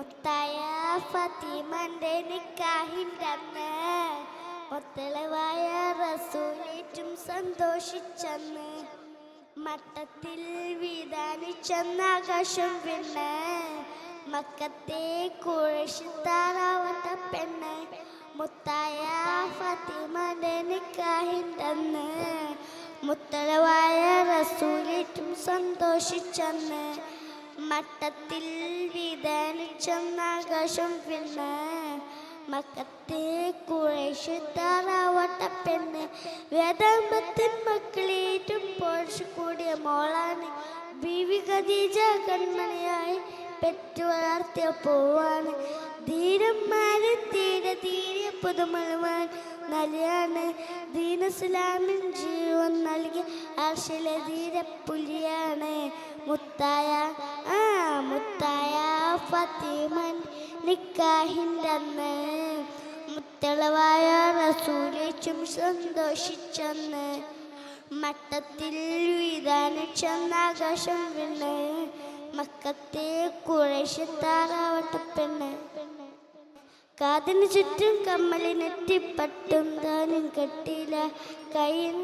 മുത്തായ ഫാത്തിമന്റെ നിക്കാഹിന്റെ അന്ന് മുത്തളവായ റസൂലേറ്റും സന്തോഷിച്ചെന്ന് മട്ടത്തിൽ വിധാനിച്ചെന്നാകാശം പിന്നെ മക്കത്തെ ഖുറൈശ് താറാവട്ട പെണ്ണ് മുത്തായ ഫാത്തിമന്റെ നിക്കാഹിന്റെ അന്ന് മുത്തളവായ റസൂലേറ്റും സന്തോഷിച്ചെന്ന് മട്ടത്തിൽ വിധാനിച്ചെന്നാകാശം പിന്നെ മക്കത്തെ ഖുറൈശ് താറാവട്ട പെണ്ണ് വേദാമ്പത്തിൻ മക്കളേറ്റും പോഴ്ച കൂടിയ മോളാണ് ബീവി ഖദീജ കൺമണിയായി പെറ്റു വളർത്തിയ പൂവാണ് ധീരന്മാര് തീരെ തീരെ പുതുമലവാൻ നല്ലയാണ് ദീൻ ഇസ്ലാമിൻ ജീവൻ നൽകിയ അർശിലെ ധീരപ്പുലിയാണ് മുത്തായ ഫാത്തിമൻ നിക്കാഹിന്റെ അന്ന് മുത്തളവായ റസൂലേറ്റും സന്തോഷിച്ചെന്ന് മട്ടത്തിൽ വിധാനിച്ചെന്നാകാശം പിന്നെ മക്കത്തെ ഖുറൈശ് താറാവട്ട പെണ്ണ് കാതിന് ചുറ്റും കമ്മലിനെറ്റിപ്പട്ടും താനും കെട്ടിയില്ല കയ്യിൽ